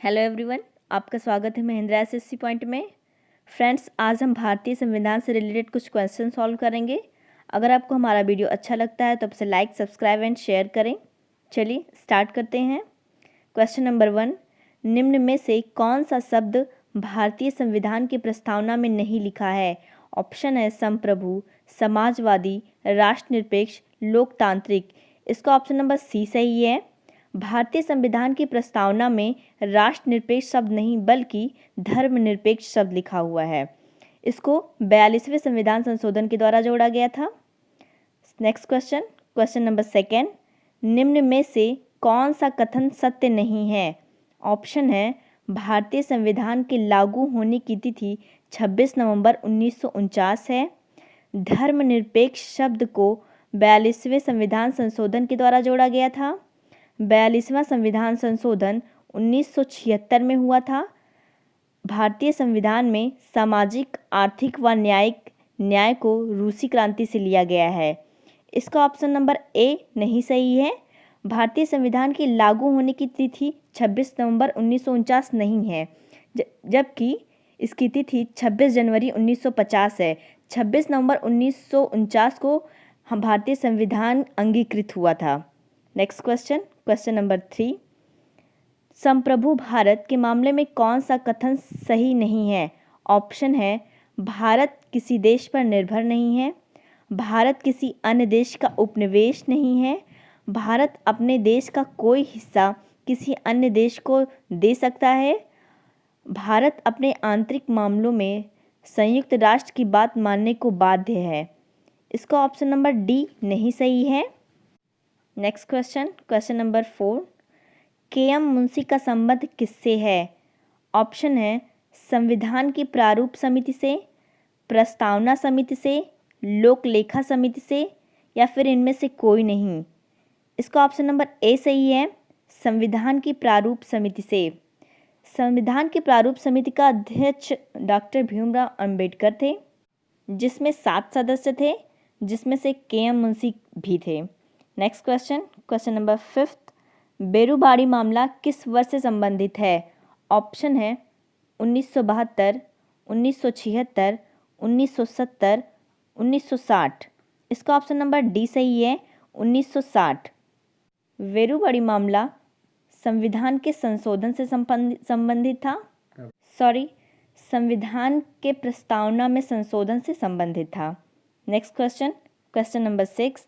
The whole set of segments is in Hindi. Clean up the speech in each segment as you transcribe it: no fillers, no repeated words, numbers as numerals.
हेलो एवरीवन, आपका स्वागत है महिंद्रा एसएससी पॉइंट में। फ्रेंड्स, आज हम भारतीय संविधान से रिलेटेड कुछ क्वेश्चन सॉल्व करेंगे। अगर आपको हमारा वीडियो अच्छा लगता है तो आप इसे लाइक, सब्सक्राइब एंड शेयर करें। चलिए स्टार्ट करते हैं। क्वेश्चन नंबर 1, निम्न में से कौन सा शब्द भारतीय संविधान की प्रस्तावना में नहीं लिखा है? ऑप्शन है संप्रभु, समाजवादी, राष्ट्रनिरपेक्ष, लोकतांत्रिक। इसका ऑप्शन नंबर सी सही है। भारतीय संविधान की प्रस्तावना में राष्ट्रनिरपेक्ष शब्द नहीं बल्कि धर्मनिरपेक्ष शब्द लिखा हुआ है। इसको 42वें संविधान संशोधन के द्वारा जोड़ा गया था। नेक्स्ट क्वेश्चन, क्वेश्चन नंबर 2, निम्न में से कौन सा कथन सत्य नहीं है? ऑप्शन है भारतीय संविधान के लागू होने की तिथि 26 नवंबर 1949 है। धर्मनिरपेक्ष शब्द को 42वें संविधान संशोधन के द्वारा जोड़ा गया था। 42वां संविधान संशोधन 1976 में हुआ था। भारतीय संविधान में सामाजिक, आर्थिक व न्यायिक न्याय को रूसी क्रांति से लिया गया है। इसका ऑप्शन नंबर ए नहीं सही है। भारतीय संविधान के लागू होने की तिथि 26 नवंबर 1949 नहीं है, जबकि इसकी तिथि 26 जनवरी 1950 है। 26 नवंबर 1949 को हम भारतीय संविधान अंगीकृत हुआ था। नेक्स्ट क्वेश्चन, क्वेश्चन नंबर 3, संप्रभु भारत के मामले में कौन सा कथन सही नहीं है? ऑप्शन है भारत किसी देश पर निर्भर नहीं है, भारत किसी अन्य देश का उपनिवेश नहीं है, भारत अपने देश का कोई हिस्सा किसी अन्य देश को दे सकता है, भारत अपने आंतरिक मामलों में संयुक्त राष्ट्र की बात मानने को बाध्य है। इसका ऑप्शन नंबर डी नहीं सही है। Next question, question number 4, KM. Munshi का संबंध किससे है? ऑप्शन है संविधान की प्रारूप समिति से, प्रस्तावना समिति से, लोक लेखा समिति से, या फिर इनमें से कोई नहीं। इसका ऑप्शन नंबर ए सही है, संविधान की प्रारूप समिति से। संविधान की प्रारूप समिति का अध्यक्ष डॉक्टर भीमराव अंबेडकर थे, जिसमें 7 सदस्य थे, जिसमें से के.एम. मुंशी भी थे। Next question, question number 5, Berubari मामला किस वर्ष से संबंधित है? ऑप्शन है 1972, 1976, 1970, 1960। इसका ऑप्शन नंबर डी सही है, 1960। बेरुबाड़ी मामला संविधान के संशोधन से संबंधित था। संविधान के प्रस्तावना में संशोधन से संबंधित था। नेक्स्ट क्वेश्चन, क्वेश्चन नंबर 6,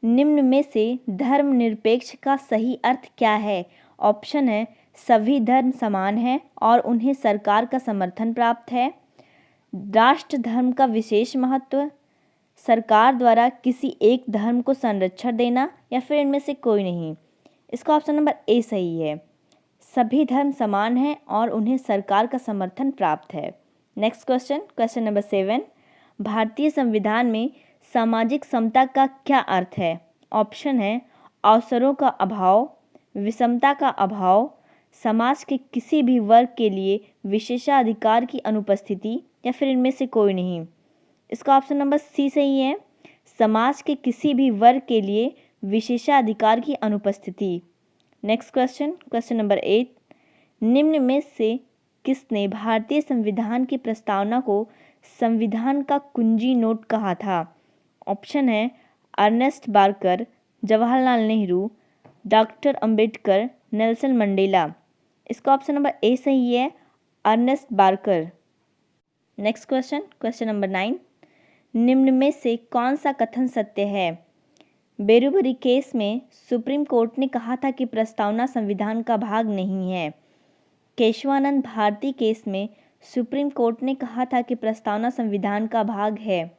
निम्न में से धर्मनिरपेक्ष का सही अर्थ क्या है? ऑप्शन है सभी धर्म समान हैं और उन्हें सरकार का समर्थन प्राप्त है, राष्ट्र धर्म का विशेष महत्व, सरकार द्वारा किसी एक धर्म को संरक्षण देना, या फिर इनमें से कोई नहीं। इसका ऑप्शन नंबर ए सही है, सभी धर्म समान हैं और उन्हें सरकार का समर्थन प्राप्त है। नेक्स्ट क्वेश्चन, क्वेश्चन नंबर 7, भारतीय संविधान में सामाजिक समता का क्या अर्थ है? ऑप्शन है अवसरों का अभाव, विषमता का अभाव, समाज के किसी भी वर्ग के लिए विशेषाधिकार की अनुपस्थिति, या फिर इनमें से कोई नहीं। इसका ऑप्शन नंबर सी सही है, समाज के किसी भी वर्ग के लिए विशेषाधिकार की अनुपस्थिति। नेक्स्ट क्वेश्चन, क्वेश्चन नंबर 8, निम्न में से किसने भारतीय संविधान की प्रस्तावना को संविधान का कुंजी नोट कहा था? ऑप्शन है Ernest Barker, Jawaharlal Nehru, doctor Ambedkar, Nelson Mandela. इसका ऑप्शन नंबर ए सही है, Ernest Barker. Next question, question number 9, निम्न में से कौन सा कथन सत्य है? बेरुबरी केस में सुप्रीम कोर्ट ने कहा था कि प्रस्तावना संविधान का भाग नहीं है। केशवानंद भारती केस में सुप्रीम कोर्ट ने कहा था कि प्रस्तावना संविधान का भाग है।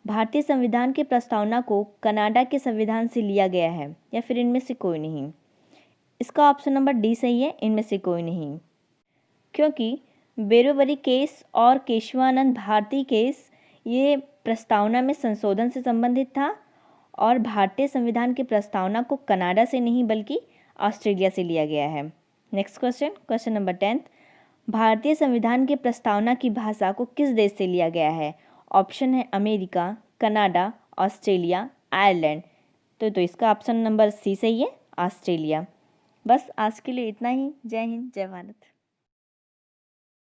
भारतीय संविधान की प्रस्तावना को कनाडा के संविधान से लिया गया है, या फिर इनमें से कोई नहीं। इसका ऑप्शन नंबर डी सही है, इनमें से कोई नहीं, क्योंकि बेरुबरी केस और केशवानंद भारती केस ये प्रस्तावना में संशोधन से संबंधित था, और भारतीय संविधान की प्रस्तावना को कनाडा से नहीं बल्कि ऑस्ट्रेलिया से लिया गया है। नेक्स्ट क्वेश्चन, क्वेश्चन नंबर 10, भारतीय संविधान की प्रस्तावना की भाषा को किस देश से लिया गया है? ऑप्शन है अमेरिका, कनाडा, ऑस्ट्रेलिया, आयरलैंड। तो इसका ऑप्शन नंबर सी सही है, ऑस्ट्रेलिया। बस आज के लिए इतना ही। जय हिंद, जय भारत।